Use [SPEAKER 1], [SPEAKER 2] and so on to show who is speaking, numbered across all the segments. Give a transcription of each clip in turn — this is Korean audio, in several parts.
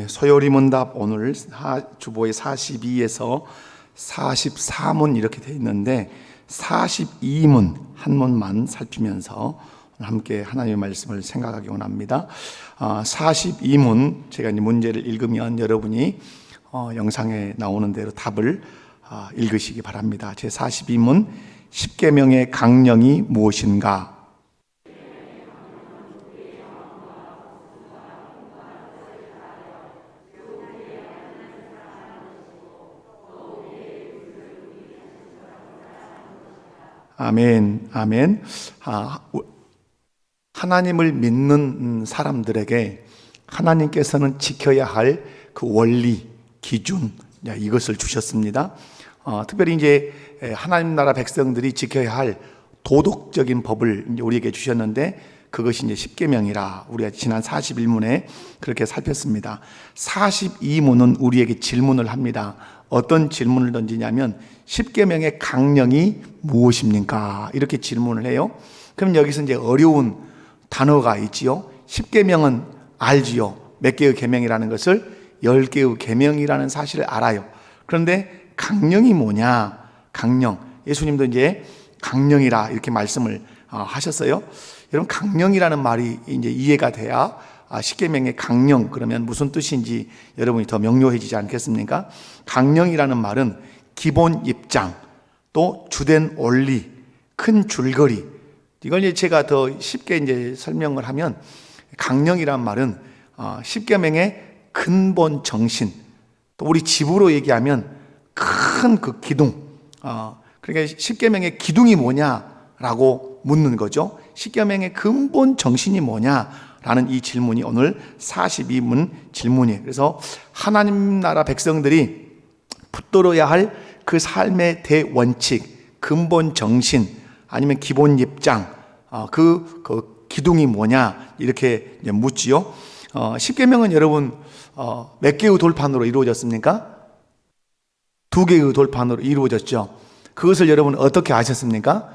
[SPEAKER 1] 소요리 문답 오늘 주보의 42에서 44문 이렇게 되어 있는데 42문 한 문만 살피면서 함께 하나님의 말씀을 생각하기 원합니다. 42문 제가 이제 문제를 읽으면 여러분이 영상에 나오는 대로 답을 읽으시기 바랍니다. 제 42문 10계명의 강령이 무엇인가? 아멘, 아멘. 하나님을 믿는 사람들에게 하나님께서는 지켜야 할 그 원리, 기준, 이것을 주셨습니다. 특별히 이제 하나님 나라 백성들이 지켜야 할 도덕적인 법을 이제 우리에게 주셨는데 그것이 이제 10계명이라 우리가 지난 41문에 그렇게 살폈습니다. 42문은 우리에게 질문을 합니다. 어떤 질문을 던지냐면 10계명의 강령이 무엇입니까? 이렇게 질문을 해요. 그럼 여기서 이제 어려운 단어가 있지요. 10계명은 알지요. 몇 개의 계명이라는 것을 10개의 계명이라는 사실을 알아요. 그런데 강령이 뭐냐? 강령. 예수님도 이제 강령이라 이렇게 말씀을 하셨어요. 여러분, 강령이라는 말이 이제 이해가 돼야 10계명의 강령 그러면 무슨 뜻인지 여러분이 더 명료해지지 않겠습니까? 강령이라는 말은 기본 입장, 또 주된 원리, 큰 줄거리. 이걸 이제 제가 더 쉽게 이제 설명을 하면 강령이란 말은 10계명의 근본 정신, 또 우리 집으로 얘기하면 큰 그 기둥. 그러니까 10계명의 기둥이 뭐냐라고 묻는 거죠. 10계명의 근본 정신이 뭐냐라는 이 질문이 오늘 42문 질문이에요. 그래서 하나님 나라 백성들이 붙들어야 할 그 삶의 대원칙, 근본 정신, 아니면 기본 입장, 그 기둥이 뭐냐 이렇게 묻지요. 10계명은 여러분 몇 개의 돌판으로 이루어졌습니까? 2개의 돌판으로 이루어졌죠. 그것을 여러분 어떻게 아셨습니까?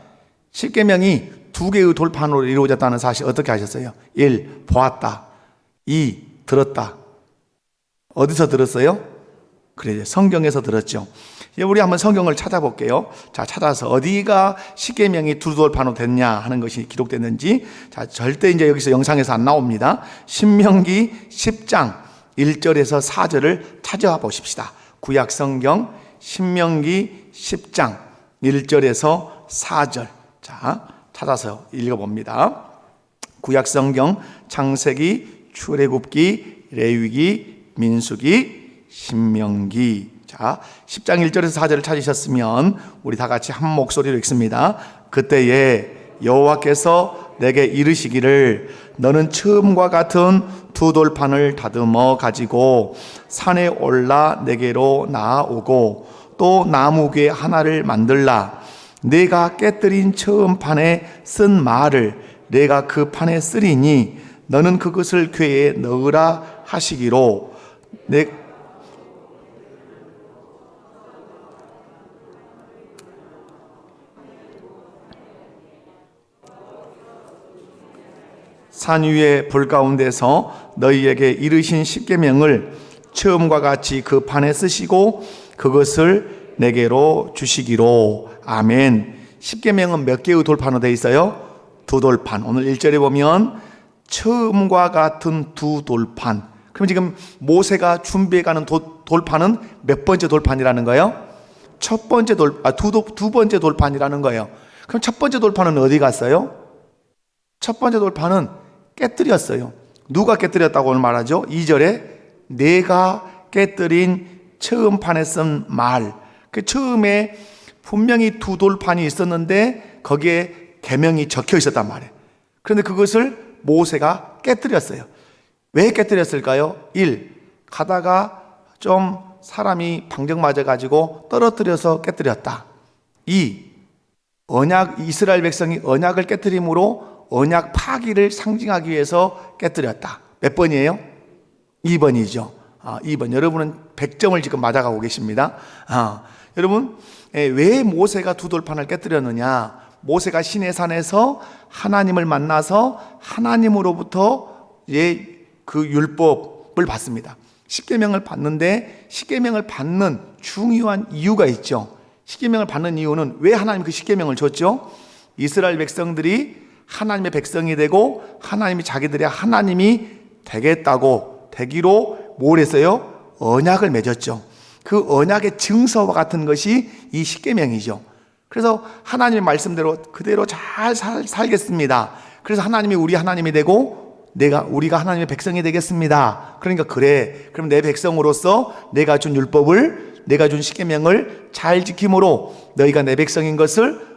[SPEAKER 1] 10계명이 2개의 돌판으로 이루어졌다는 사실 어떻게 아셨어요? 1. 보았다. 2. 들었다. 어디서 들었어요? 그래, 성경에서 들었죠. 우리 한번 성경을 찾아볼게요. 자, 찾아서 어디가 10계명이 2돌판으로 됐냐 하는 것이 기록됐는지. 자, 절대 이제 여기서 영상에서 안 나옵니다. 신명기 10장 1절에서 4절을 찾아보십시다. 구약 성경 신명기 10장 1절에서 4절. 자, 찾아서 읽어봅니다. 구약 성경 창세기, 출애굽기, 레위기, 민수기, 신명기. 자, 10장 1절에서 4절을 찾으셨으면 우리 다 같이 한 목소리로 읽습니다. 그때에 여호와께서 내게 이르시기를 너는 처음과 같은 2돌판을 다듬어 가지고 산에 올라 내게로 나아오고 또 나무괴 하나를 만들라. 내가 깨뜨린 처음 판에 쓴 말을 내가 그 판에 쓰리니 너는 그것을 궤에 넣으라 하시기로 산 위의 불 가운데서 너희에게 이르신 10계명을 처음과 같이 그 판에 쓰시고 그것을 내게로 주시기로. 아멘. 10계명은 몇 개의 돌판으로 되어 있어요? 2돌판. 오늘 1절에 보면 처음과 같은 2돌판. 그럼 지금 모세가 준비해가는 돌판은 몇 번째 돌판이라는 거예요? 두 번째 돌판이라는 거예요. 그럼 첫 번째 돌판은 어디 갔어요? 첫 번째 돌판은 깨뜨렸어요. 누가 깨뜨렸다고 오늘 말하죠? 2절에 내가 깨뜨린 처음 판에 쓴 말. 그 처음에 분명히 2돌판이 있었는데 거기에 계명이 적혀 있었단 말이에요. 그런데 그것을 모세가 깨뜨렸어요. 왜 깨뜨렸을까요? 1. 가다가 좀 사람이 방정 맞아가지고 떨어뜨려서 깨뜨렸다. 2. 이스라엘 백성이 언약을 깨뜨림으로 언약 파기를 상징하기 위해서 깨뜨렸다. 몇 번이에요? 2번이죠. 2번. 여러분은 100점을 지금 맞아가고 계십니다. 여러분, 왜 모세가 2돌판을 깨뜨렸느냐? 모세가 시내산에서 하나님을 만나서 하나님으로부터 그 율법 받습니다. 십계명을 받는데 십계명을 받는 중요한 이유가 있죠. 십계명을 받는 이유는 왜 하나님 그 십계명을 줬죠? 이스라엘 백성들이 하나님의 백성이 되고 하나님이 자기들의 하나님이 되기로 뭘 했어요? 언약을 맺었죠. 그 언약의 증서와 같은 것이 이 십계명이죠. 그래서 하나님의 말씀대로 그대로 잘 살겠습니다. 그래서 하나님이 우리 하나님이 되고 우리가 하나님의 백성이 되겠습니다. 그러니까 그래, 그럼 내 백성으로서 내가 준 율법을, 내가 준 십계명을 잘 지킴으로 너희가 내 백성인 것을,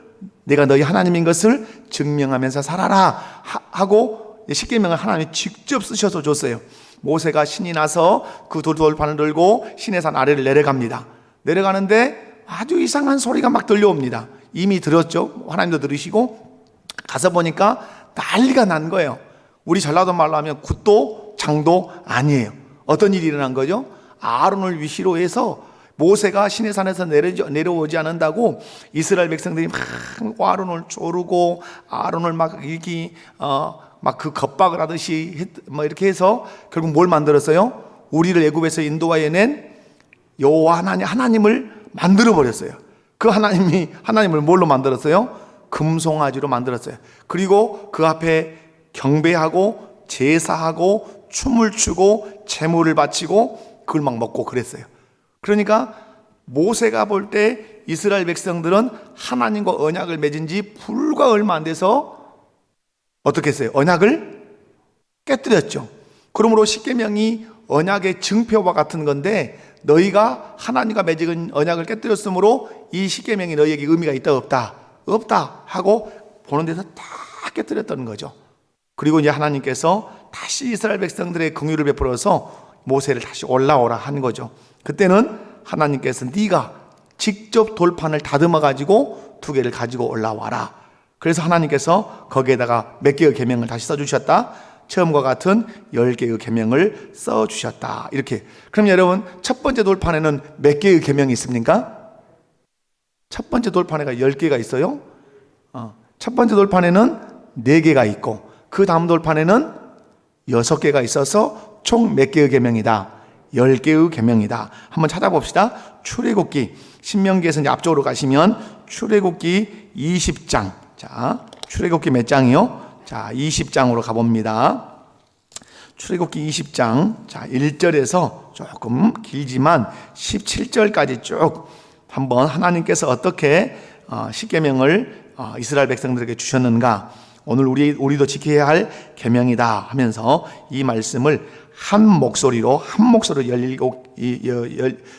[SPEAKER 1] 내가 너희 하나님인 것을 증명하면서 살아라 하고 십계명을 하나님이 직접 쓰셔서 줬어요. 모세가 신이 나서 그 돌판을 들고 시내산 아래를 내려갑니다. 내려가는데 아주 이상한 소리가 막 들려옵니다. 이미 들었죠. 하나님도 들으시고 가서 보니까 난리가 난 거예요. 우리 전라도 말로 하면 굿도 장도 아니에요. 어떤 일이 일어난 거죠? 아론을 위시로 해서 모세가 시내산에서 내려오지 않는다고 이스라엘 백성들이 막 아론을 조르고 아론을 막 그 겁박을 하듯이 이렇게 해서 결국 뭘 만들었어요? 우리를 애굽에서 인도하여낸 여호와 하나님을 만들어 버렸어요. 그 하나님을 뭘로 만들었어요? 금송아지로 만들었어요. 그리고 그 앞에 경배하고 제사하고 춤을 추고 제물을 바치고 그걸 막 먹고 그랬어요. 그러니까 모세가 볼 때 이스라엘 백성들은 하나님과 언약을 맺은 지 불과 얼마 안 돼서 어떻게 했어요? 언약을 깨뜨렸죠. 그러므로 십계명이 언약의 증표와 같은 건데 너희가 하나님과 맺은 언약을 깨뜨렸으므로 이 십계명이 너희에게 의미가 있다 없다? 없다 하고 보는 데서 다 깨뜨렸다는 거죠. 그리고 이제 하나님께서 다시 이스라엘 백성들의 긍휼을 베풀어서 모세를 다시 올라오라 한 거죠. 그때는 하나님께서 네가 직접 돌판을 다듬어 가지고 2개를 가지고 올라와라. 그래서 하나님께서 거기에다가 몇 개의 계명을 다시 써주셨다. 처음과 같은 10개의 계명을 써주셨다. 이렇게. 그럼 여러분 첫 번째 돌판에는 몇 개의 계명이 있습니까? 첫 번째 돌판에가 10개가 있어요. 첫 번째 돌판에는 4개가 있고 그 다음 돌판에는 6개가 있어서 총 몇 개의 계명이다? 10개의 계명이다. 한번 찾아봅시다. 출애굽기, 신명기에서 이제 앞쪽으로 가시면 출애굽기 20장. 자, 출애굽기 몇 장이요? 자, 20장으로 가봅니다. 출애굽기 20장. 자, 1절에서 조금 길지만 17절까지 쭉 한번 하나님께서 어떻게 십계명을 이스라엘 백성들에게 주셨는가, 오늘 우리도 지켜야 할 계명이다 하면서 이 말씀을 한 목소리로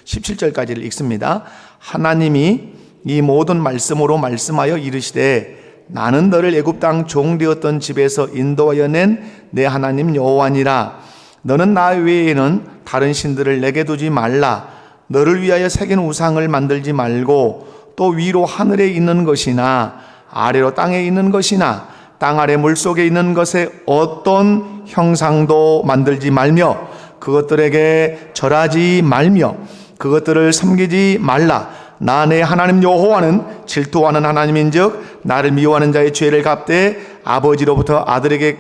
[SPEAKER 1] 17절까지를 읽습니다. 하나님이 이 모든 말씀으로 말씀하여 이르시되 나는 너를 애굽 땅 종되었던 집에서 인도하여 낸 내 하나님 여호와니라. 너는 나 외에는 다른 신들을 내게 두지 말라. 너를 위하여 새긴 우상을 만들지 말고 또 위로 하늘에 있는 것이나 아래로 땅에 있는 것이나 땅 아래 물속에 있는 것에 어떤 형상도 만들지 말며 그것들에게 절하지 말며 그것들을 섬기지 말라. 나 내 하나님 여호와는 질투하는 하나님인즉 나를 미워하는 자의 죄를 갚되 아버지로부터 아들에게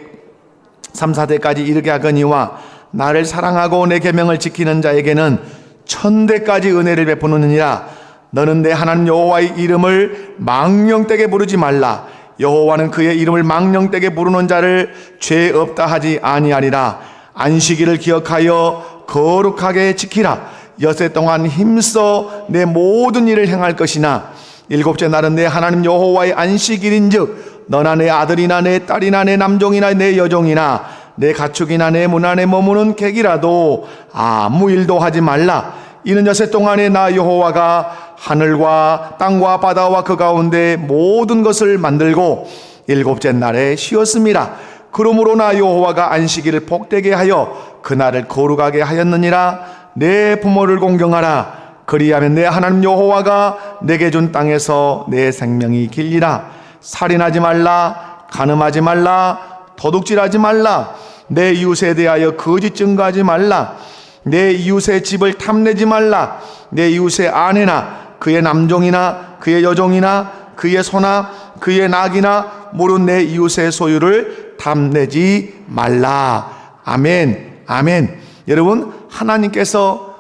[SPEAKER 1] 3, 4대까지 이르게 하거니와 나를 사랑하고 내 계명을 지키는 자에게는 1000대까지 은혜를 베푸느니라. 너는 내 하나님 여호와의 이름을 망령되게 부르지 말라. 여호와는 그의 이름을 망령되게 부르는 자를 죄 없다 하지 아니하리라. 안식일을 기억하여 거룩하게 지키라. 엿새 동안 힘써 내 모든 일을 행할 것이나 7째 날은 내 하나님 여호와의 안식일인즉 너나 내 아들이나 내 딸이나 내 남종이나 내 여종이나 내 가축이나 내 문 안에 머무는 객이라도 아무 일도 하지 말라. 이는 엿새 동안에 나 여호와가 하늘과 땅과 바다와 그 가운데 모든 것을 만들고 7째 날에 쉬었음이라. 그러므로 나 여호와가 안식일을 복되게 하여 그날을 거룩하게 하였느니라. 내 부모를 공경하라. 그리하면 내 하나님 여호와가 내게 준 땅에서 내 생명이 길리라. 살인하지 말라. 간음하지 말라. 도둑질하지 말라. 내 이웃에 대하여 거짓 증거하지 말라. 내 이웃의 집을 탐내지 말라. 내 이웃의 아내나 그의 남종이나 그의 여종이나 그의 소나 그의 낙이나 모든 내 이웃의 소유를 탐내지 말라. 아멘. 아멘. 여러분, 하나님께서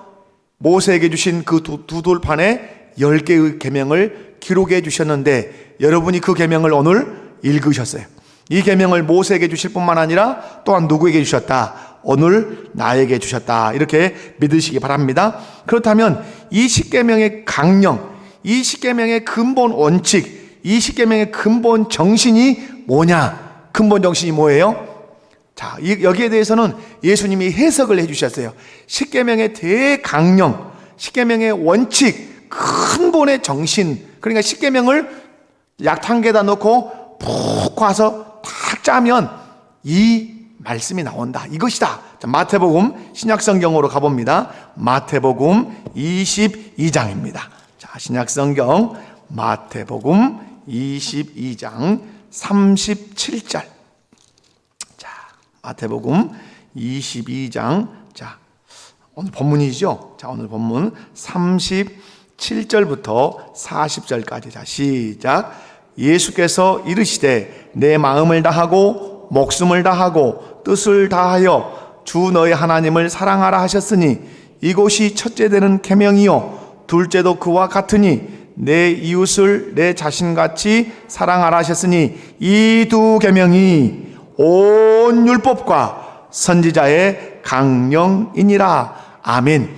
[SPEAKER 1] 모세에게 주신 그 두 돌판에 10개의 계명을 기록해 주셨는데 여러분이 그 계명을 오늘 읽으셨어요. 이 계명을 모세에게 주실 뿐만 아니라 또한 누구에게 주셨다? 오늘 나에게 주셨다. 이렇게 믿으시기 바랍니다. 그렇다면 이 10계명의 강령, 이 10계명의 근본 원칙, 이 10계명의 근본 정신이 뭐냐? 근본 정신이 뭐예요? 자, 여기에 대해서는 예수님이 해석을 해주셨어요. 10계명의 대강령, 10계명의 원칙, 근본의 정신. 그러니까 10계명을 약탕에다 넣고 푹 과서 탁 짜면 이 말씀이 나온다. 이것이다. 자, 마태복음 신약성경으로 가봅니다. 마태복음 22장입니다. 자, 신약성경 마태복음 22장 37절. 자, 마태복음 22장. 자, 오늘 본문이죠. 자, 오늘 본문 37절부터 40절까지. 자, 시작. 예수께서 이르시되 내 마음을 다하고 목숨을 다하고 뜻을 다하여 주 너의 하나님을 사랑하라 하셨으니 이것이 첫째 되는 계명이요 둘째도 그와 같으니 내 이웃을 내 자신같이 사랑하라 하셨으니 이 두 계명이 온 율법과 선지자의 강령이니라. 아멘.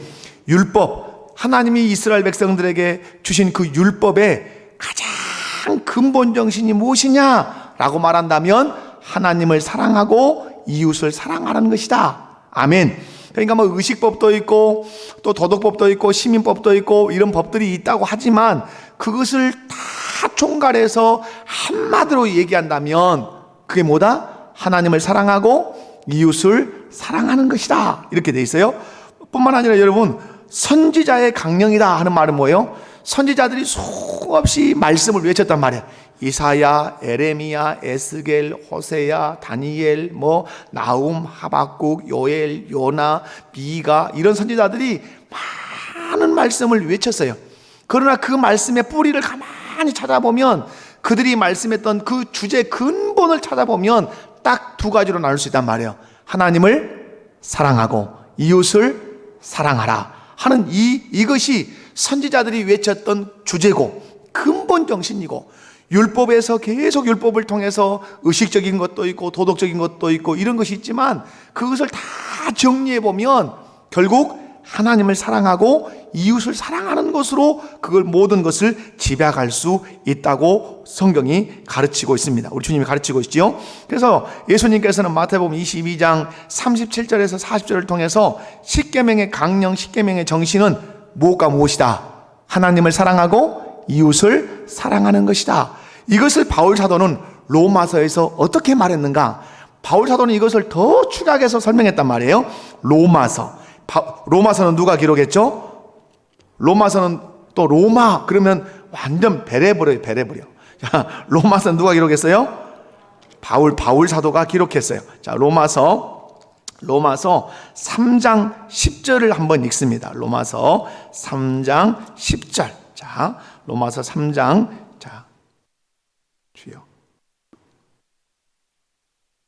[SPEAKER 1] 율법, 하나님이 이스라엘 백성들에게 주신 그 율법의 가장 근본 정신이 무엇이냐라고 말한다면 하나님을 사랑하고 이웃을 사랑하라는 것이다. 아멘. 그러니까 뭐 의식법도 있고 또 도덕법도 있고 시민법도 있고 이런 법들이 있다고 하지만 그것을 다 총괄해서 한마디로 얘기한다면 그게 뭐다? 하나님을 사랑하고 이웃을 사랑하는 것이다. 이렇게 돼 있어요. 뿐만 아니라 여러분, 선지자의 강령이다 하는 말은 뭐예요? 선지자들이 수없이 말씀을 외쳤단 말이에요. 이사야, 에레미야, 에스겔, 호세야, 다니엘, 나움, 하박국, 요엘, 요나, 미가 이런 선지자들이 많은 말씀을 외쳤어요. 그러나 그 말씀의 뿌리를 가만히 찾아보면 그들이 말씀했던 그 주제 근본을 찾아보면 딱 두 가지로 나눌 수 있단 말이에요. 하나님을 사랑하고 이웃을 사랑하라 하는 이것이 선지자들이 외쳤던 주제고 근본 정신이고, 율법에서 계속 율법을 통해서 의식적인 것도 있고 도덕적인 것도 있고 이런 것이 있지만 그것을 다 정리해 보면 결국 하나님을 사랑하고 이웃을 사랑하는 것으로 그걸 모든 것을 집약할 수 있다고 성경이 가르치고 있습니다. 우리 주님이 가르치고 있지요. 그래서 예수님께서는 마태복음 22장 37절에서 40절을 통해서 10계명의 강령, 10계명의 정신은 무엇과 무엇이다? 하나님을 사랑하고 이웃을 사랑하는 것이다. 이것을 바울 사도는 로마서에서 어떻게 말했는가? 바울 사도는 이것을 더 축약해서 설명했단 말이에요. 로마서는 누가 기록했죠? 로마서는 또 로마 그러면 완전 베레버려요. 자, 로마서는 누가 기록했어요? 바울 사도가 기록했어요. 자, 로마서 3장 10절을 한번 읽습니다. 로마서 3장 10절. 자, 로마서 3장, 자, 주여.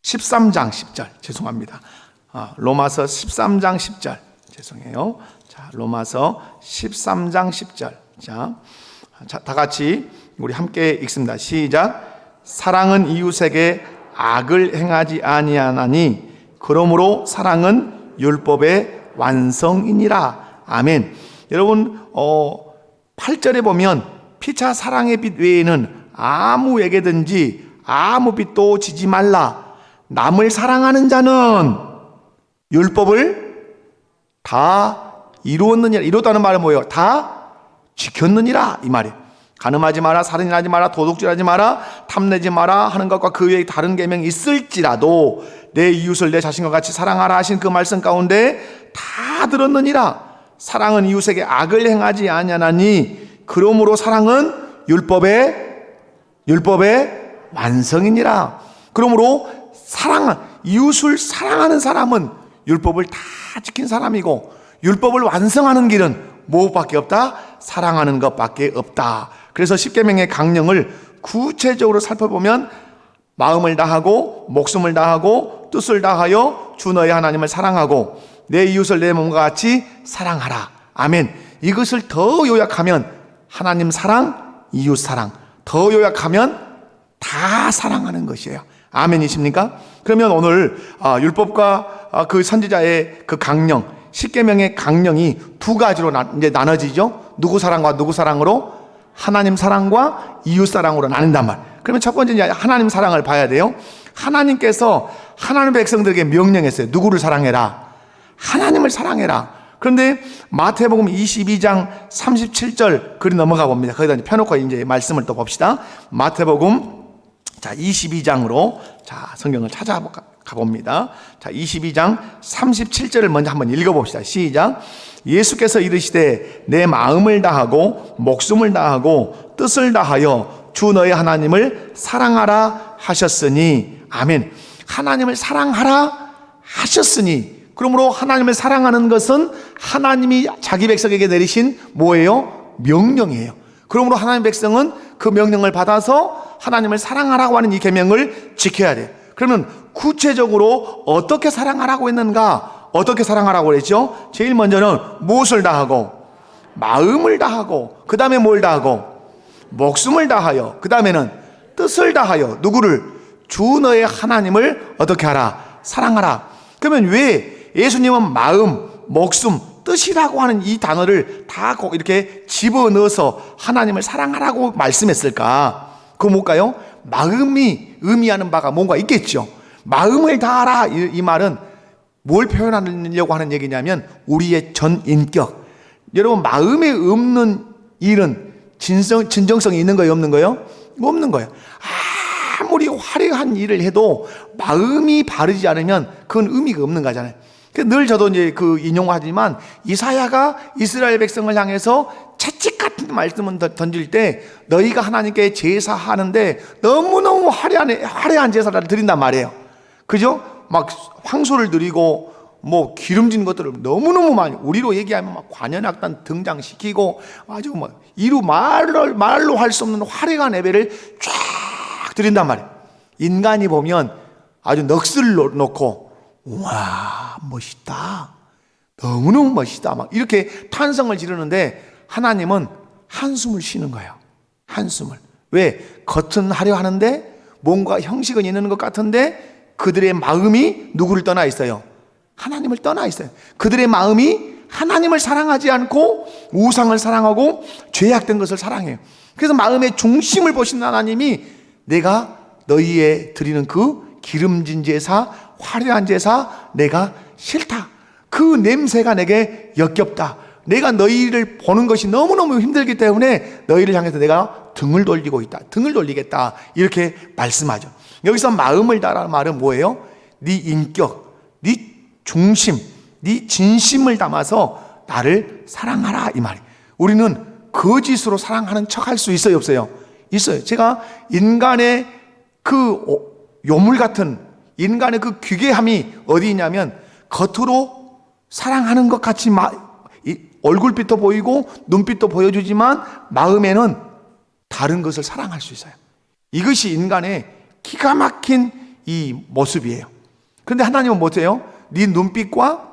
[SPEAKER 1] 13장 10절. 죄송합니다. 로마서 13장 10절. 죄송해요. 자, 로마서 13장 10절. 자, 다 같이 우리 함께 읽습니다. 시작. 사랑은 이웃에게 악을 행하지 아니하나니 그러므로 사랑은 율법의 완성이니라. 아멘. 여러분, 8절에 보면 피차 사랑의 빛 외에는 아무에게든지 아무 빛도 지지 말라. 남을 사랑하는 자는 율법을 다 이루었느니라. 이뤘다는 말은 뭐예요? 다 지켰느니라 이 말이에요. 간음하지 마라, 살인하지 마라, 도둑질하지 마라, 탐내지 마라 하는 것과 그 외에 다른 계명이 있을지라도 내 이웃을 내 자신과 같이 사랑하라 하신 그 말씀 가운데 다 들었느니라. 사랑은 이웃에게 악을 행하지 아니하나니 그러므로 사랑은 율법의 완성이니라. 그러므로 이웃을 사랑하는 사람은 율법을 다 지킨 사람이고, 율법을 완성하는 길은 무엇밖에 없다? 사랑하는 것밖에 없다. 그래서 10계명의 강령을 구체적으로 살펴보면 마음을 다하고 목숨을 다하고 뜻을 다하여 주 너의 하나님을 사랑하고 내 이웃을 내 몸과 같이 사랑하라. 아멘. 이것을 더 요약하면 하나님 사랑, 이웃 사랑. 더 요약하면 다 사랑하는 것이에요. 아멘이십니까? 그러면 오늘 율법과 그 선지자의 그 강령, 십계명의 강령이 두 가지로 이제 나눠지죠. 누구 사랑과 누구 사랑으로? 하나님 사랑과 이웃 사랑으로 나눈단 말. 그러면 첫 번째 이제 하나님 사랑을 봐야 돼요. 하나님께서 하나님 백성들에게 명령했어요. 누구를 사랑해라? 하나님을 사랑해라. 그런데 마태복음 22장 37절 글이 넘어가 봅니다. 거기다 이제 펴놓고 이제 말씀을 또 봅시다. 마태복음 22장으로 성경을 찾아가 봅니다. 22장 37절을 먼저 한번 읽어봅시다. 시작. 예수께서 이르시되 내 마음을 다하고 목숨을 다하고 뜻을 다하여 주 너의 하나님을 사랑하라 하셨으니. 아멘. 하나님을 사랑하라 하셨으니. 그러므로 하나님을 사랑하는 것은 하나님이 자기 백성에게 내리신 뭐예요? 명령이에요. 그러므로 하나님 백성은 그 명령을 받아서 하나님을 사랑하라고 하는 이 계명을 지켜야 돼요. 그러면 구체적으로 어떻게 사랑하라고 했는가? 어떻게 사랑하라고 그랬죠? 제일 먼저는 무엇을 다하고? 마음을 다하고, 그 다음에 뭘 다하고? 목숨을 다하여, 그 다음에는 뜻을 다하여. 누구를? 주 너의 하나님을 어떻게 하라? 사랑하라. 그러면 왜 예수님은 마음, 목숨, 뜻이라고 하는 이 단어를 다 이렇게 집어넣어서 하나님을 사랑하라고 말씀했을까? 그거 뭘까요? 마음이 의미하는 바가 뭔가 있겠죠. 마음을 다하라, 이 말은 뭘 표현하려고 하는 얘기냐면 우리의 전 인격. 여러분, 마음에 없는 일은 진정성이 있는 거예요, 없는 거예요? 없는 거예요. 아무리 화려한 일을 해도 마음이 바르지 않으면 그건 의미가 없는 거잖아요. 늘 저도 이제 그 인용하지만 이사야가 이스라엘 백성을 향해서 채찍 같은 말씀을 던질 때 너희가 하나님께 제사하는데 너무너무 화려한 제사를 드린단 말이에요. 그죠? 막 황소를 드리고 뭐 기름진 것들을 너무너무 많이, 우리로 얘기하면 막 관현악단 등장시키고 아주 뭐 이루 말로 할 수 없는 화려한 예배를 쫙 드린단 말이에요. 인간이 보면 아주 넋을 놓고 와 멋있다, 너무너무 멋있다 막 이렇게 탄성을 지르는데 하나님은 한숨을 쉬는 거예요. 한숨을. 왜? 겉은 화려하는데 뭔가 형식은 있는 것 같은데 그들의 마음이 누구를 떠나 있어요? 하나님을 떠나 있어요. 그들의 마음이 하나님을 사랑하지 않고 우상을 사랑하고 죄악된 것을 사랑해요. 그래서 마음의 중심을 보신 하나님이 내가 너희에 드리는 그 기름진 제사, 화려한 제사 내가 싫다. 그 냄새가 내게 역겹다. 내가 너희를 보는 것이 너무너무 힘들기 때문에 너희를 향해서 내가 등을 돌리고 있다. 등을 돌리겠다. 이렇게 말씀하죠. 여기서 마음을 다라는 말은 뭐예요? 네 인격, 네 중심, 네 진심을 담아서 나를 사랑하라 이 말이에요. 우리는 거짓으로 사랑하는 척 할 수 있어요, 없어요? 있어요. 제가 인간의 그 요물 같은 인간의 그 귀괴함이 어디 있냐면 겉으로 사랑하는 것 같이 얼굴빛도 보이고 눈빛도 보여주지만 마음에는 다른 것을 사랑할 수 있어요. 이것이 인간의 기가 막힌 이 모습이에요. 그런데 하나님은 뭐세요? 네 눈빛과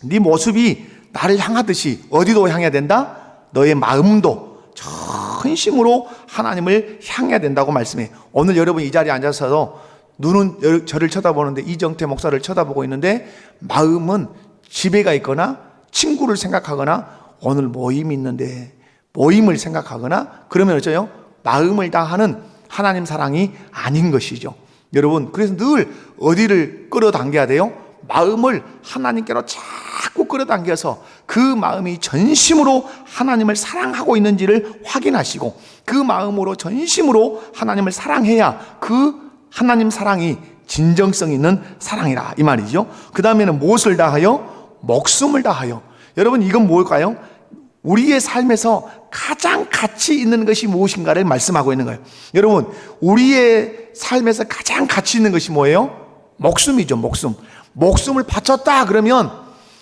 [SPEAKER 1] 네 모습이 나를 향하듯이 어디도 향해야 된다? 너의 마음도 전심으로 하나님을 향해야 된다고 말씀해요. 오늘 여러분 이 자리에 앉아서 눈은 저를 쳐다보는데 이정태 목사를 쳐다보고 있는데 마음은 집에 가 있거나 친구를 생각하거나 오늘 모임이 있는데 모임을 생각하거나 그러면 어쩌요? 마음을 다하는 하나님 사랑이 아닌 것이죠. 여러분, 그래서 늘 어디를 끌어당겨야 돼요? 마음을 하나님께로 자꾸 끌어당겨서 그 마음이 전심으로 하나님을 사랑하고 있는지를 확인하시고 그 마음으로 전심으로 하나님을 사랑해야 그 하나님 사랑이 진정성 있는 사랑이라 이 말이죠. 그 다음에는 무엇을 다하여? 목숨을 다하여. 여러분, 이건 뭘까요? 우리의 삶에서 가장 가치 있는 것이 무엇인가를 말씀하고 있는 거예요. 여러분, 우리의 삶에서 가장 가치 있는 것이 뭐예요? 목숨이죠. 목숨을 바쳤다 그러면,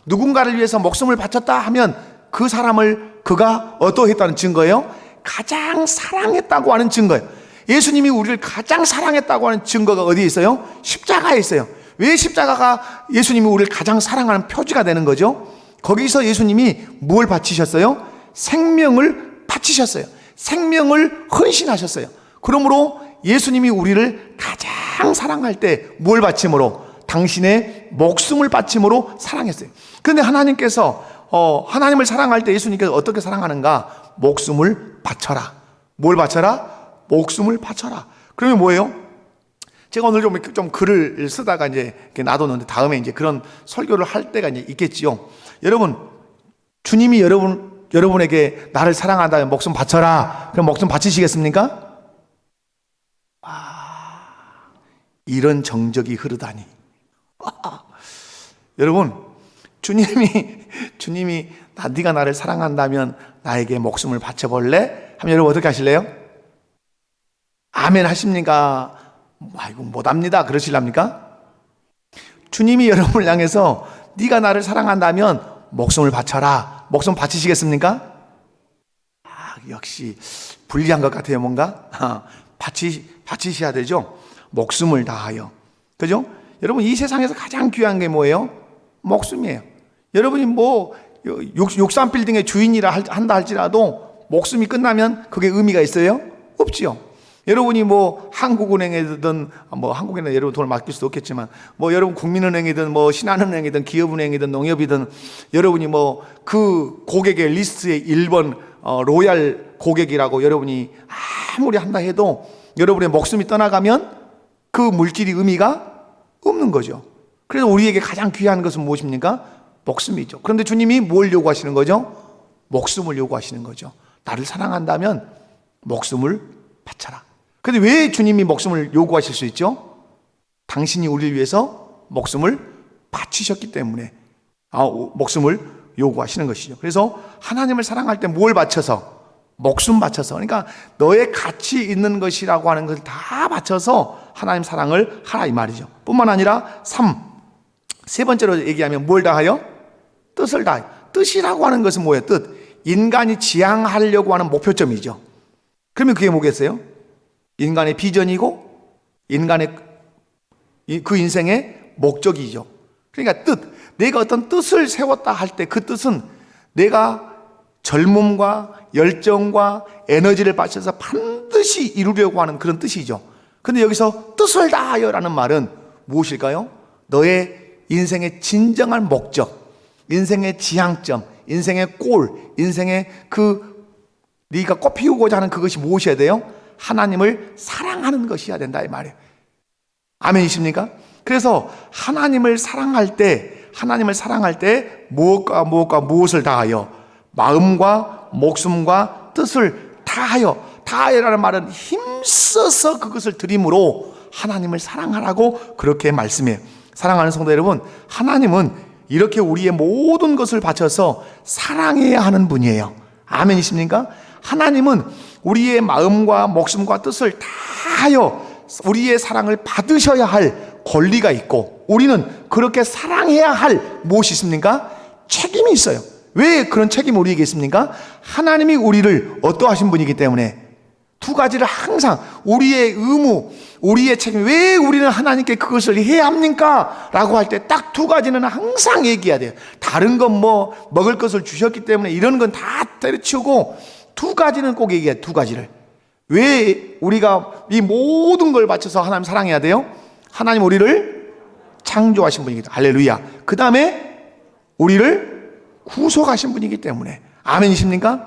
[SPEAKER 1] 누군가를 위해서 목숨을 바쳤다 하면 그 사람을 그가 어떠했다는 증거예요? 가장 사랑했다고 하는 증거예요. 예수님이 우리를 가장 사랑했다고 하는 증거가 어디에 있어요? 십자가에 있어요. 왜 십자가가 예수님이 우리를 가장 사랑하는 표지가 되는 거죠? 거기서 예수님이 뭘 바치셨어요? 생명을 바치셨어요. 생명을 헌신하셨어요. 그러므로 예수님이 우리를 가장 사랑할 때 뭘 바침으로? 당신의 목숨을 바침으로 사랑했어요. 그런데 하나님께서 하나님을 사랑할 때 예수님께서 어떻게 사랑하는가? 목숨을 바쳐라. 뭘 바쳐라? 목숨을 바쳐라. 그러면 뭐예요? 제가 오늘 좀 글을 쓰다가 이제 이렇게 놔뒀는데 다음에 이제 그런 설교를 할 때가 이제 있겠지요. 여러분, 주님이 여러분에게 나를 사랑한다면 목숨 바쳐라. 그럼 목숨 바치시겠습니까? 이런 정적이 흐르다니. 여러분, 주님이 네가 나를 사랑한다면 나에게 목숨을 바쳐볼래? 하면 여러분 어떻게 하실래요? 아멘 하십니까? 아이고 못합니다 그러실랍니까? 주님이 여러분을 향해서 네가 나를 사랑한다면 목숨을 바쳐라. 목숨 바치시겠습니까? 역시 불리한 것 같아요. 뭔가 바치셔야 되죠. 목숨을 다하여. 그죠? 여러분, 이 세상에서 가장 귀한 게 뭐예요? 목숨이에요. 여러분이 뭐 63빌딩의 주인이라 한다 할지라도 목숨이 끝나면 그게 의미가 있어요? 없지요. 여러분이 뭐 한국은행이든 뭐 한국은행 여러분 돈을 맡길 수도 없겠지만 뭐 여러분 국민은행이든 뭐 신한은행이든 기업은행이든 농협이든 여러분이 뭐 그 고객의 리스트의 1번 로얄 고객이라고 여러분이 아무리 한다 해도 여러분의 목숨이 떠나가면 그 물질이 의미가 없는 거죠. 그래서 우리에게 가장 귀한 것은 무엇입니까? 목숨이죠. 그런데 주님이 뭘 요구하시는 거죠? 목숨을 요구하시는 거죠. 나를 사랑한다면 목숨을 바쳐라. 그런데 왜 주님이 목숨을 요구하실 수 있죠? 당신이 우리를 위해서 목숨을 바치셨기 때문에 목숨을 요구하시는 것이죠. 그래서 하나님을 사랑할 때 뭘 바쳐서? 목숨 바쳐서. 그러니까 너의 가치 있는 것이라고 하는 것을 다 바쳐서 하나님 사랑을 하라 이 말이죠. 뿐만 아니라 세 번째로 얘기하면 뭘 다하여? 뜻을 다하여. 뜻이라고 하는 것은 뭐예요? 뜻. 인간이 지향하려고 하는 목표점이죠. 그러면 그게 뭐겠어요? 인간의 비전이고 인간의 그 인생의 목적이죠. 그러니까 뜻. 내가 어떤 뜻을 세웠다 할 때 그 뜻은 내가 젊음과 열정과 에너지를 바쳐서 반드시 이루려고 하는 그런 뜻이죠. 근데 여기서 뜻을 다하여라는 말은 무엇일까요? 너의 인생의 진정한 목적, 인생의 지향점, 인생의 골, 인생의 네가 꽃피우고자 하는 그것이 무엇이어야 돼요? 하나님을 사랑하는 것이어야 된다 이 말이에요. 아멘이십니까? 그래서 하나님을 사랑할 때 무엇을 다하여? 마음과 목숨과 뜻을 다하여라는 말은 힘써서 그것을 드림으로 하나님을 사랑하라고 그렇게 말씀해요. 사랑하는 성도 여러분, 하나님은 이렇게 우리의 모든 것을 바쳐서 사랑해야 하는 분이에요. 아멘이십니까? 하나님은 우리의 마음과 목숨과 뜻을 다하여 우리의 사랑을 받으셔야 할 권리가 있고 우리는 그렇게 사랑해야 할 무엇이 있습니까? 책임이 있어요. 왜 그런 책임이 우리에게 있습니까? 하나님이 우리를 어떠하신 분이기 때문에 두 가지를 항상 우리의 의무, 우리의 책임, 왜 우리는 하나님께 그것을 해야 합니까? 라고 할 때 딱 두 가지는 항상 얘기해야 돼요. 다른 건 뭐 먹을 것을 주셨기 때문에 이런 건 다 때려치우고 두 가지는 꼭 얘기해야 돼요. 두 가지를. 왜 우리가 이 모든 걸 바쳐서 하나님 사랑해야 돼요? 하나님 우리를 창조하신 분이기 때문에. 할렐루야. 그 다음에 우리를 구속하신 분이기 때문에. 아멘이십니까?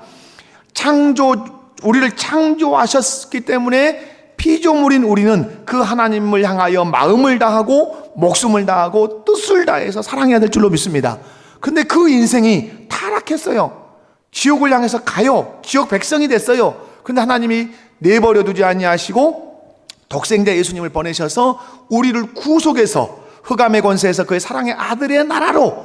[SPEAKER 1] 우리를 창조하셨기 때문에 피조물인 우리는 그 하나님을 향하여 마음을 다하고 목숨을 다하고 뜻을 다해서 사랑해야 될 줄로 믿습니다. 근데 그 인생이 타락했어요. 지옥을 향해서 가요. 지옥 백성이 됐어요. 근데 하나님이 내버려 두지 아니하시고 독생자 예수님을 보내셔서 우리를 구속해서 흑암의 권세에서 그의 사랑의 아들의 나라로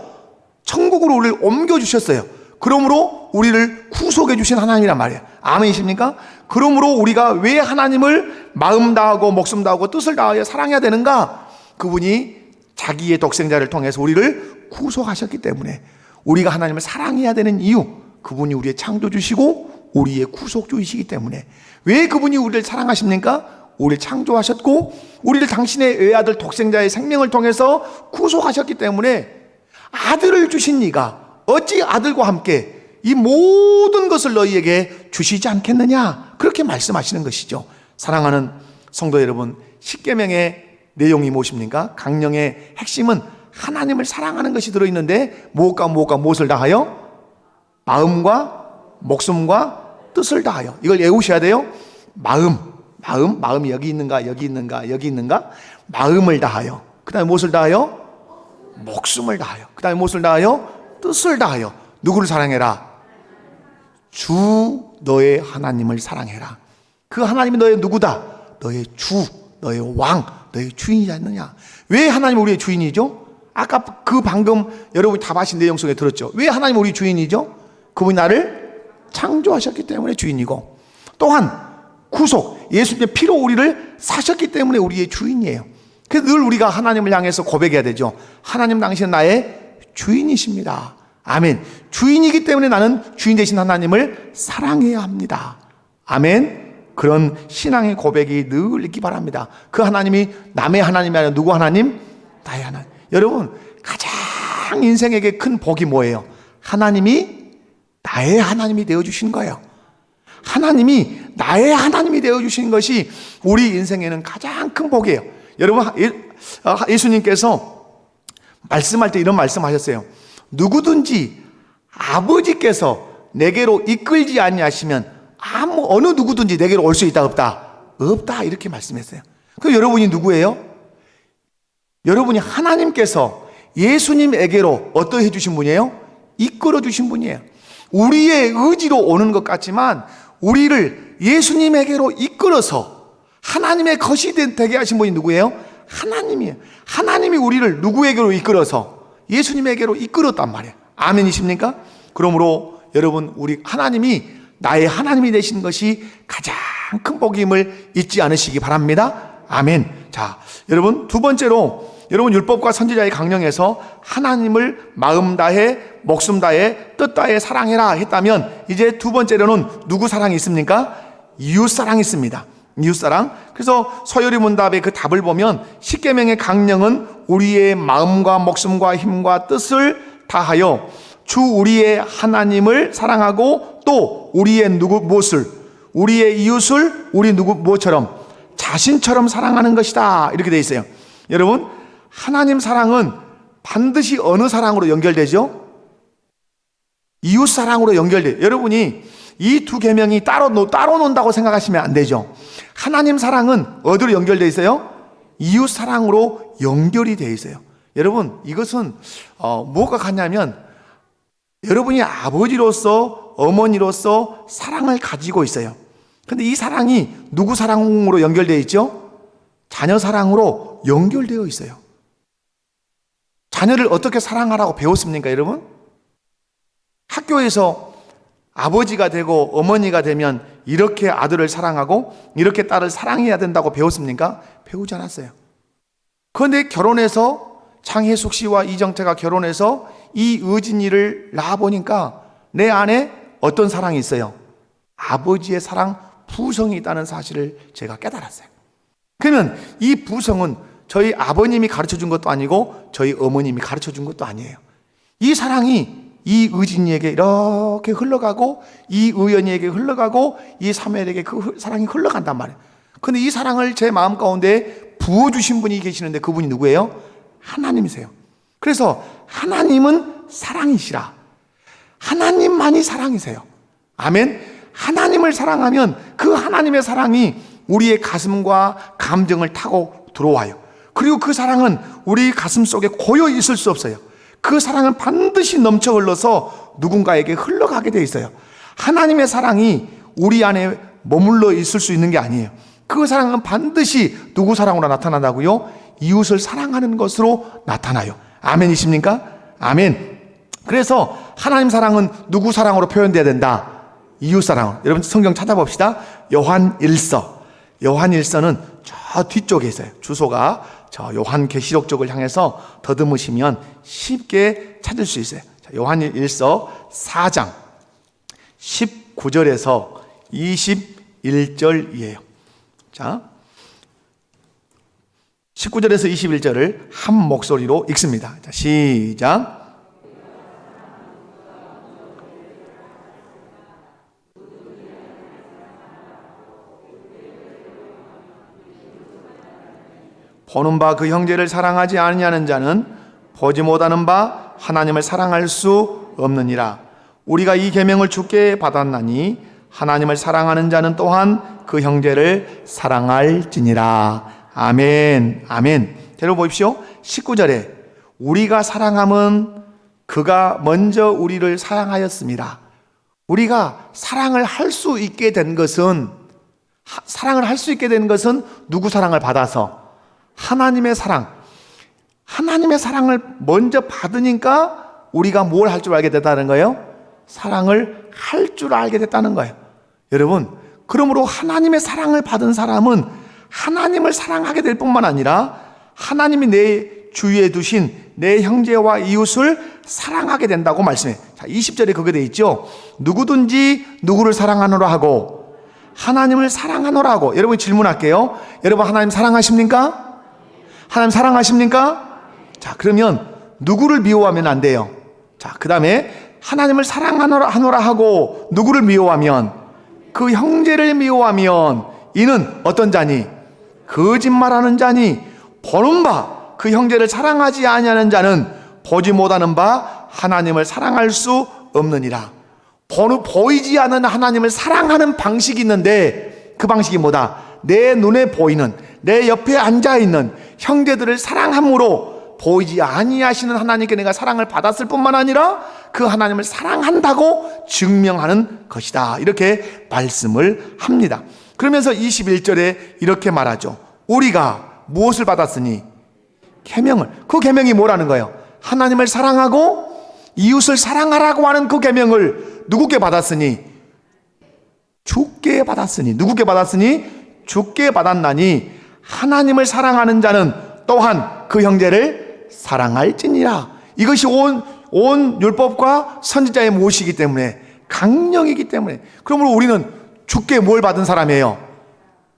[SPEAKER 1] 천국으로 우리를 옮겨주셨어요. 그러므로 우리를 구속해 주신 하나님이란 말이에요. 아멘이십니까? 그러므로 우리가 왜 하나님을 마음 다하고 목숨 다하고 뜻을 다하여 사랑해야 되는가? 그분이 자기의 독생자를 통해서 우리를 구속하셨기 때문에 우리가 하나님을 사랑해야 되는 이유, 그분이 우리의 창조주시고 우리의 구속주이시기 때문에. 왜 그분이 우리를 사랑하십니까? 우리를 창조하셨고 우리를 당신의 외아들 독생자의 생명을 통해서 구속하셨기 때문에 아들을 주신 이가 어찌 아들과 함께 이 모든 것을 너희에게 주시지 않겠느냐, 그렇게 말씀하시는 것이죠. 사랑하는 성도 여러분, 십계명의 내용이 무엇입니까? 강령의 핵심은 하나님을 사랑하는 것이 들어있는데 무엇을 다하여? 마음과 목숨과 뜻을 다하여. 이걸 외우셔야 돼요. 마음이 여기 있는가? 마음을 다하여. 그 다음에 무엇을 다하여? 목숨을 다하여. 그 다음에 무엇을 다하여? 뜻을 다하여. 누구를 사랑해라? 주 너의 하나님을 사랑해라. 그 하나님이 너의 누구다? 너의 주, 너의 왕, 너의 주인이지 않느냐. 왜 하나님이 우리의 주인이죠? 아까 방금 여러분이 답하신 내용 속에 들었죠. 왜 하나님이 우리 주인이죠? 그분이 나를 창조하셨기 때문에 주인이고, 또한 구속, 예수님의 피로 우리를 사셨기 때문에 우리의 주인이에요. 그래서 늘 우리가 하나님을 향해서 고백해야 되죠. 하나님, 당신은 나의 주인이십니다. 아멘. 주인이기 때문에 나는 주인 되신 하나님을 사랑해야 합니다. 아멘. 그런 신앙의 고백이 늘 있기 바랍니다. 그 하나님이 남의 하나님이 아니라 누구 하나님? 나의 하나님. 여러분, 가장 인생에게 큰 복이 뭐예요? 하나님이 나의 하나님이 되어주신 거예요. 하나님이 나의 하나님이 되어주신 것이 우리 인생에는 가장 큰 복이에요. 여러분, 예수님께서 말씀할 때 이런 말씀하셨어요. 누구든지 아버지께서 내게로 이끌지 아니하시면 어느 누구든지 내게로 올 수 있다 없다 이렇게 말씀했어요. 그럼 여러분이 누구예요? 여러분이 하나님께서 예수님에게로 어떠해 주신 분이에요? 이끌어 주신 분이에요. 우리의 의지로 오는 것 같지만 우리를 예수님에게로 이끌어서 하나님의 것이 되게 하신 분이 누구예요? 하나님이에요. 하나님이 우리를 누구에게로 이끌어서? 예수님에게로 이끌었단 말이에요. 아멘이십니까? 그러므로 여러분, 우리 하나님이 나의 하나님이 되신 것이 가장 큰 복임을 잊지 않으시기 바랍니다. 아멘. 자, 여러분, 두 번째로 여러분 율법과 선지자의 강령에서 하나님을 마음 다해 목숨 다해 뜻 다해 사랑해라 했다면, 이제 두 번째로는 누구 사랑이 있습니까? 이웃 사랑이 있습니다. 이웃 사랑. 그래서 서열이 문답의 그 답을 보면 십계명의 강령은 우리의 마음과 목숨과 힘과 뜻을 다하여 주 우리의 하나님을 사랑하고 또 우리의 우리의 이웃을 우리 무엇처럼? 자신처럼 사랑하는 것이다. 이렇게 돼 있어요. 여러분, 하나님 사랑은 반드시 어느 사랑으로 연결되죠? 이웃 사랑으로 연결돼요. 여러분이 이 두 계명이 따로 논다고 생각하시면 안 되죠. 하나님 사랑은 어디로 연결되어 있어요? 이웃 사랑으로 연결이 되어 있어요. 여러분, 이것은 뭐가 같냐면 여러분이 아버지로서 어머니로서 사랑을 가지고 있어요. 근데 이 사랑이 누구 사랑으로 연결되어 있죠? 자녀 사랑으로 연결되어 있어요. 자녀를 어떻게 사랑하라고 배웠습니까, 여러분? 학교에서 아버지가 되고 어머니가 되면 이렇게 아들을 사랑하고 이렇게 딸을 사랑해야 된다고 배웠습니까? 배우지 않았어요. 그런데 결혼해서 장혜숙 씨와 이정태가 결혼해서 이의진이를 낳아보니까 내 안에 어떤 사랑이 있어요? 아버지의 사랑, 부성이 있다는 사실을 제가 깨달았어요. 그러면 이 부성은 저희 아버님이 가르쳐 준 것도 아니고 저희 어머님이 가르쳐 준 것도 아니에요. 이 사랑이 이의진이에게 이렇게 흘러가고 이의연이에게 흘러가고 이사무엘에게 그 사랑이 흘러간단 말이에요. 그런데 이 사랑을 제 마음 가운데 부어주신 분이 계시는데 그분이 누구예요? 하나님이세요. 그래서 하나님은 사랑이시라. 하나님만이 사랑이세요. 아멘. 하나님을 사랑하면 그 하나님의 사랑이 우리의 가슴과 감정을 타고 들어와요. 그리고 그 사랑은 우리 가슴 속에 고여 있을 수 없어요. 그 사랑은 반드시 넘쳐 흘러서 누군가에게 흘러가게 돼 있어요. 하나님의 사랑이 우리 안에 머물러 있을 수 있는 게 아니에요. 그 사랑은 반드시 누구 사랑으로 나타난다고요? 이웃을 사랑하는 것으로 나타나요. 아멘이십니까? 아멘. 그래서 하나님 사랑은 누구 사랑으로 표현돼야 된다? 이웃 사랑. 여러분 성경 찾아봅시다. 요한일서는 저 뒤쪽에 있어요. 주소가 저 요한계시록 쪽을 향해서 더듬으시면 쉽게 찾을 수 있어요. 자, 요한일서 4장 19절에서 21절이에요. 자, 19절에서 21절을 한 목소리로 읽습니다. 자, 시작. 보는 바 그 형제를 사랑하지 아니하는 자는 보지 못하는 바 하나님을 사랑할 수 없느니라. 우리가 이 계명을 주께 받았나니 하나님을 사랑하는 자는 또한 그 형제를 사랑할지니라. 아멘. 아멘. 여러분 보십시오. 19절에 우리가 사랑함은 그가 먼저 우리를 사랑하였습니다. 우리가 사랑을 할 수 있게 된 것은 누구 사랑을 받아서? 하나님의 사랑. 하나님의 사랑을 먼저 받으니까 우리가 뭘 할 줄 알게 됐다는 거예요? 사랑을 할 줄 알게 됐다는 거예요. 여러분, 그러므로 하나님의 사랑을 받은 사람은 하나님을 사랑하게 될 뿐만 아니라 하나님이 내 주위에 두신 내 형제와 이웃을 사랑하게 된다고 말씀해요. 자, 20절에 그게 돼 있죠. 누구든지 누구를 사랑하노라 하고 하나님을 사랑하노라 하고. 여러분 질문할게요. 여러분 하나님 사랑하십니까? 하나님 사랑하십니까? 자, 그러면 누구를 미워하면 안 돼요. 자, 그 다음에 하나님을 사랑하노라 하고 누구를 미워하면, 그 형제를 미워하면 이는 어떤 자니? 거짓말하는 자니, 보는 바 그 형제를 사랑하지 아니하는 자는 보지 못하는 바 하나님을 사랑할 수 없느니라. 보이지 않는 하나님을 사랑하는 방식이 있는데 그 방식이 뭐다? 내 눈에 보이는, 내 옆에 앉아있는 형제들을 사랑함으로 보이지 아니하시는 하나님께 내가 사랑을 받았을 뿐만 아니라 그 하나님을 사랑한다고 증명하는 것이다. 이렇게 말씀을 합니다. 그러면서 21절에 이렇게 말하죠. 우리가 무엇을 받았으니? 계명을. 그 계명이 뭐라는 거예요? 하나님을 사랑하고 이웃을 사랑하라고 하는 그 계명을 누구께 받았으니? 주께 받았으니. 누구께 받았으니? 주께 받았나니 하나님을 사랑하는 자는 또한 그 형제를 사랑할지니라. 이것이 온 율법과 선지자의 모시기 때문에, 강령이기 때문에. 그러므로 우리는 주께 뭘 받은 사람이에요?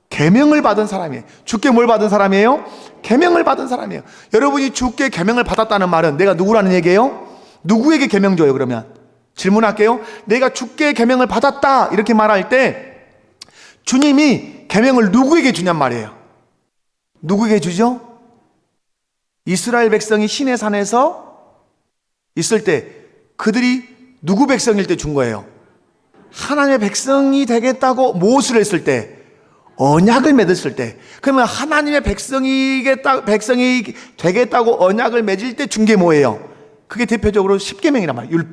[SPEAKER 1] 계명을 받은 사람이에요. 주께 뭘 받은 사람이에요? 계명을 받은 사람이에요. 여러분이 주께 계명을 받았다는 말은 내가 누구라는 얘기예요? 누구에게 계명 줘요? 그러면 질문할게요. 내가 주께 계명을 받았다 이렇게 말할 때 주님이 계명을 누구에게 주냔 말이에요. 누구에게 주죠? 이스라엘 백성이 시내산에서 있을 때 그들이 누구 백성일 때 준 거예요? 하나님의 백성이 되겠다고 모수를 했을 때, 언약을 맺었을 때. 그러면 하나님의 백성이 되겠다고 언약을 맺을 때 준 게 뭐예요? 그게 대표적으로 십계명이란 말이에요.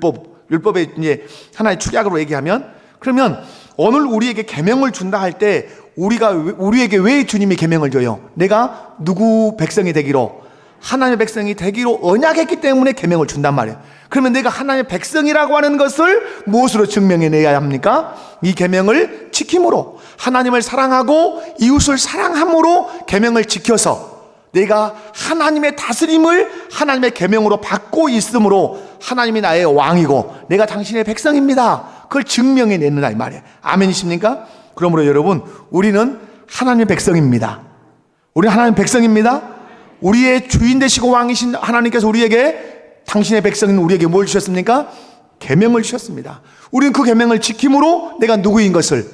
[SPEAKER 1] 율법의 이제 하나의 축약으로 얘기하면. 그러면 오늘 우리에게 계명을 준다 할 때 우리에게 왜 주님이 계명을 줘요? 내가 누구 백성이 되기로, 하나님의 백성이 되기로 언약했기 때문에 계명을 준단 말이에요. 그러면 내가 하나님의 백성이라고 하는 것을 무엇으로 증명해내야 합니까? 이 계명을 지킴으로, 하나님을 사랑하고 이웃을 사랑함으로 계명을 지켜서 내가 하나님의 다스림을 하나님의 계명으로 받고 있으므로 하나님이 나의 왕이고 내가 당신의 백성입니다. 그걸 증명해내는다 이 말이에요. 아멘이십니까? 그러므로 여러분, 우리는 하나님의 백성입니다. 우리는 하나님의 백성입니다. 우리의 주인 되시고 왕이신 하나님께서 우리에게, 당신의 백성인 우리에게 뭘 주셨습니까? 계명을 주셨습니다. 우리는 그 계명을 지킴으로 내가 누구인 것을,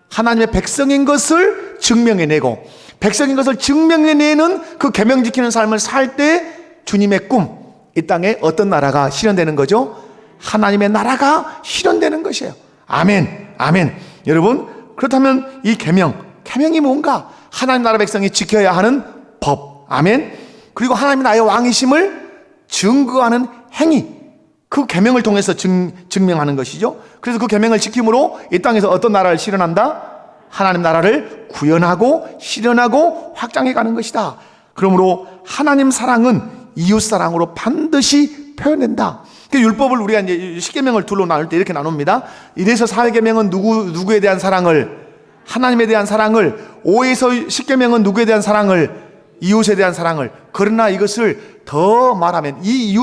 [SPEAKER 1] 하나님의 백성인 것을 증명해내고, 백성인 것을 증명해내는 그 계명 지키는 삶을 살 때 주님의 꿈, 이 땅에 어떤 나라가 실현되는 거죠? 하나님의 나라가 실현되는 것이에요. 아멘, 아멘. 여러분, 그렇다면 이 계명이 뭔가? 하나님 나라 백성이 지켜야 하는 법. 아멘. 그리고 하나님이 나의 왕이심을 증거하는 행위, 그 계명을 통해서 증명하는 것이죠. 그래서 그 계명을 지킴으로 이 땅에서 어떤 나라를 실현한다? 하나님 나라를 구현하고 실현하고 확장해 가는 것이다. 그러므로 하나님 사랑은 이웃 사랑으로 반드시 표현된다. 그 율법을 우리가 이제 십계명을 둘로 나눌 때 이렇게 나눕니다. 1에서 4의 계명은 누구에 대한 사랑을, 하나님에 대한 사랑을, 5에서 10계명은 누구에 대한 사랑을, 이웃에 대한 사랑을. 그러나 이것을 더 말하면 이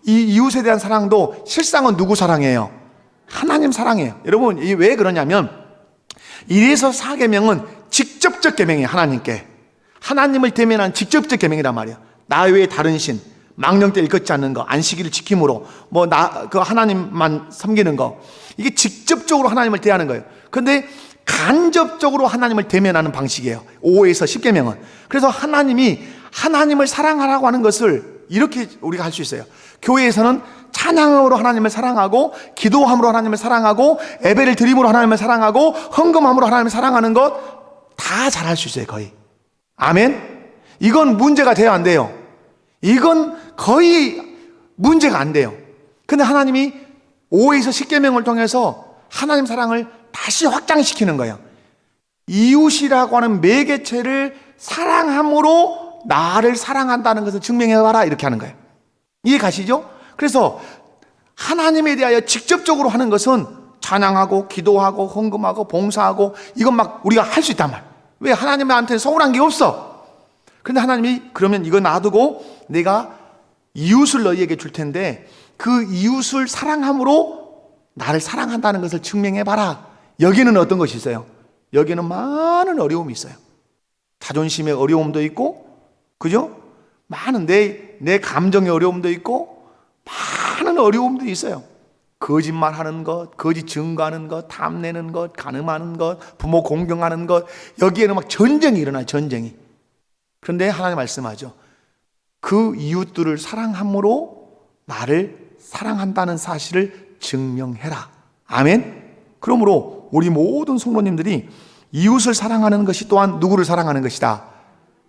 [SPEAKER 1] 이웃에 대한 사랑도 실상은 누구 사랑이에요? 하나님 사랑이에요. 여러분, 왜 그러냐면 1에서 4계명은 직접적 계명이에요. 하나님을 대면한 직접적 계명이란 말이야. 나 외에 다른 신, 망령때 일컫지 않는 거, 안식일을 지킴으로 그 하나님만 섬기는 거, 이게 직접적으로 하나님을 대하는 거예요. 그런데 간접적으로 하나님을 대면하는 방식이에요. 5에서 10계명은. 그래서 하나님을 사랑하라고 하는 것을 이렇게 우리가 할 수 있어요. 교회에서는 찬양으로 하나님을 사랑하고, 기도함으로 하나님을 사랑하고, 예배를 드림으로 하나님을 사랑하고, 헌금함으로 하나님을 사랑하는 것 다 잘할 수 있어요. 거의. 아멘. 이건 문제가 돼야 안 돼요. 이건 거의 문제가 안 돼요. 근데 하나님이 5에서 10계명을 통해서 하나님 사랑을 다시 확장시키는 거예요. 이웃이라고 하는 매개체를 사랑함으로 나를 사랑한다는 것을 증명해봐라, 이렇게 하는 거예요. 이해 가시죠? 그래서 하나님에 대하여 직접적으로 하는 것은 찬양하고 기도하고 헌금하고 봉사하고 이건 막 우리가 할 수 있단 말이에요. 왜? 하나님한테는 서운한 게 없어. 그런데 하나님이 그러면 이거 놔두고 내가 이웃을 너희에게 줄 텐데 그 이웃을 사랑함으로 나를 사랑한다는 것을 증명해봐라. 여기는 어떤 것이 있어요? 여기는 많은 어려움이 있어요. 자존심의 어려움도 있고, 그죠? 많은 내 감정의 어려움도 있고, 많은 어려움도 있어요. 거짓말하는 것, 거짓 증거하는 것, 탐내는 것, 간음하는 것, 부모 공경하는 것, 여기에는 막 전쟁이 일어나요. 전쟁이. 그런데 하나님 말씀하죠. 그 이웃들을 사랑함으로 나를 사랑한다는 사실을 증명해라. 아멘. 그러므로 우리 모든 성도님들이 이웃을 사랑하는 것이 또한 누구를 사랑하는 것이다?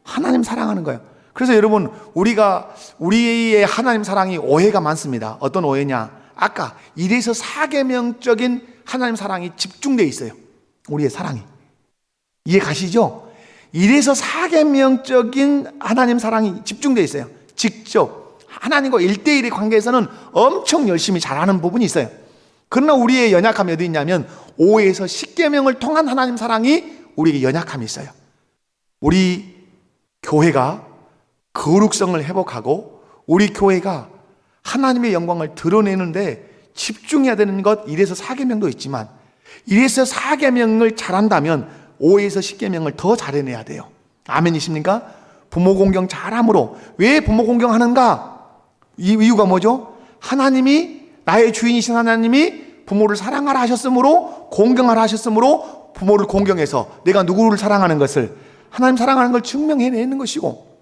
[SPEAKER 1] 하나님 사랑하는 거예요. 그래서 여러분, 우리의 하나님 사랑이 오해가 많습니다. 어떤 오해냐? 아까 1에서 4계명적인 하나님 사랑이 집중되어 있어요. 우리의 사랑이. 이해 가시죠? 1에서 4계명적인 하나님 사랑이 집중되어 있어요. 직접 하나님과 1대1의 관계에서는 엄청 열심히 잘하는 부분이 있어요. 그러나 우리의 연약함이 어디 있냐면 5에서 10계명을 통한 하나님 사랑이 우리에게 연약함이 있어요. 우리 교회가 거룩성을 회복하고 우리 교회가 하나님의 영광을 드러내는데 집중해야 되는 것 1에서 4계명도 있지만 1에서 4계명을 잘한다면 5에서 10계명을 더 잘해내야 돼요. 아멘이십니까? 부모 공경 잘함으로. 왜 부모 공경하는가? 이유가 뭐죠? 하나님이, 나의 주인이신 하나님이 부모를 사랑하라 하셨으므로, 공경하라 하셨으므로 부모를 공경해서 내가 누구를 사랑하는 것을, 하나님 사랑하는 걸 증명해내는 것이고,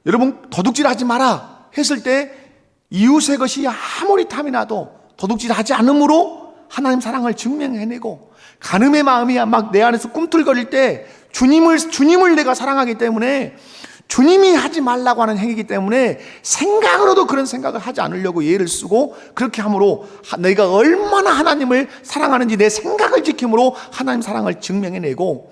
[SPEAKER 1] 여러분 도둑질하지 마라 했을 때 이웃의 것이 아무리 탐이 나도 도둑질하지 않으므로 하나님 사랑을 증명해내고, 간음의 마음이 막 내 안에서 꿈틀거릴 때 주님을 내가 사랑하기 때문에, 주님이 하지 말라고 하는 행위이기 때문에 생각으로도 그런 생각을 하지 않으려고 예를 쓰고, 그렇게 함으로 내가 얼마나 하나님을 사랑하는지 내 생각을 지킴으로 하나님 사랑을 증명해내고,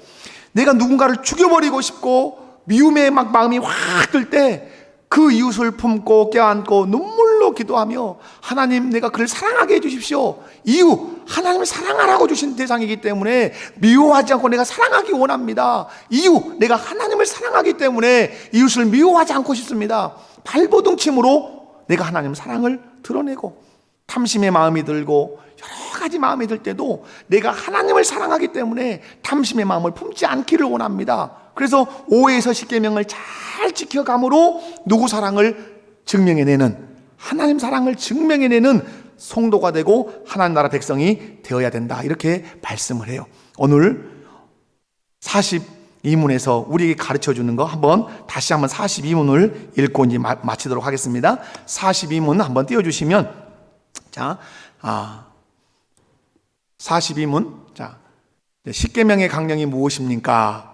[SPEAKER 1] 내가 누군가를 죽여버리고 싶고 미움의 막 마음이 확 들 때 그 이웃을 품고 껴안고 눈물로 기도하며, 하나님 내가 그를 사랑하게 해주십시오. 이유, 하나님을 사랑하라고 주신 대상이기 때문에 미워하지 않고 내가 사랑하기 원합니다. 이유, 내가 하나님을 사랑하기 때문에 이웃을 미워하지 않고 싶습니다. 발버둥침으로 내가 하나님 사랑을 드러내고, 탐심의 마음이 들고 여러 가지 마음이 들 때도 내가 하나님을 사랑하기 때문에 탐심의 마음을 품지 않기를 원합니다. 그래서 5에서 10계명을 잘 지켜감으로 누구 사랑을 증명해내는, 하나님 사랑을 증명해내는 성도가 되고 하나님 나라 백성이 되어야 된다, 이렇게 말씀을 해요. 오늘 42문에서 우리에게 가르쳐주는 거 한번 다시 한번 42문을 읽고 이제 마치도록 하겠습니다. 42문 한번 띄워주시면, 자, 42문, 자, 10계명의 강령이 무엇입니까?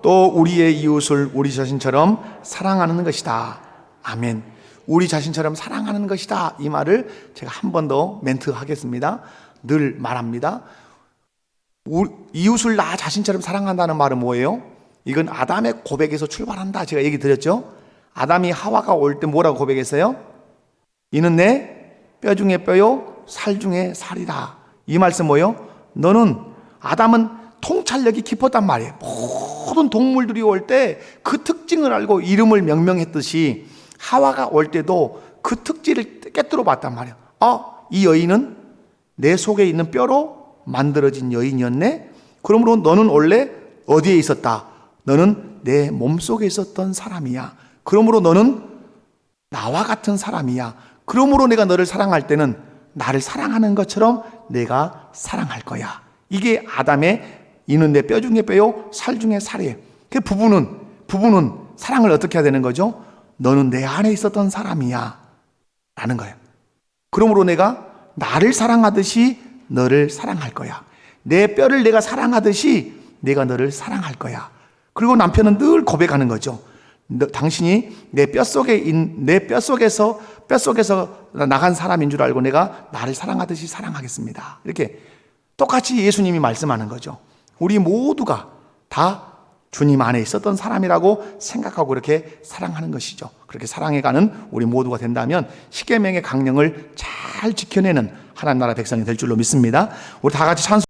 [SPEAKER 1] 또 우리의 이웃을 우리 자신처럼 사랑하는 것이다. 아멘. 우리 자신처럼 사랑하는 것이다. 이 말을 제가 한 번 더 멘트 하겠습니다. 늘 말합니다. 이웃을 나 자신처럼 사랑한다는 말은 뭐예요? 이건 아담의 고백에서 출발한다. 제가 얘기 드렸죠? 아담이 하와가 올 때 뭐라고 고백했어요? 이는 내 뼈 중에 뼈요 살 중에 살이다. 이 말씀 뭐예요? 아담은 통찰력이 깊었단 말이에요. 모든 동물들이 올 때 그 특징을 알고 이름을 명명했듯이 하와가 올 때도 그 특질을 깨뜨려 봤단 말이에요. 이 여인은 내 속에 있는 뼈로 만들어진 여인이었네. 그러므로 너는 원래 어디에 있었다? 너는 내 몸속에 있었던 사람이야. 그러므로 너는 나와 같은 사람이야. 그러므로 내가 너를 사랑할 때는 나를 사랑하는 것처럼 내가 사랑할 거야. 이게 아담의 이는 내 뼈 중에 뼈요 살 중에 살이에요. 그 부부는 사랑을 어떻게 해야 되는 거죠? 너는 내 안에 있었던 사람이야 라는 거예요. 그러므로 내가 나를 사랑하듯이 너를 사랑할 거야. 내 뼈를 내가 사랑하듯이 내가 너를 사랑할 거야. 그리고 남편은 늘 고백하는 거죠. 당신이 내 뼈속에서 나간 사람인 줄 알고 내가 나를 사랑하듯이 사랑하겠습니다. 이렇게 똑같이 예수님이 말씀하는 거죠. 우리 모두가 다 주님 안에 있었던 사람이라고 생각하고 이렇게 사랑하는 것이죠. 그렇게 사랑해가는 우리 모두가 된다면 십계명의 강령을 잘 지켜내는 하나님 나라 백성이 될 줄로 믿습니다. 우리 다 같이 찬송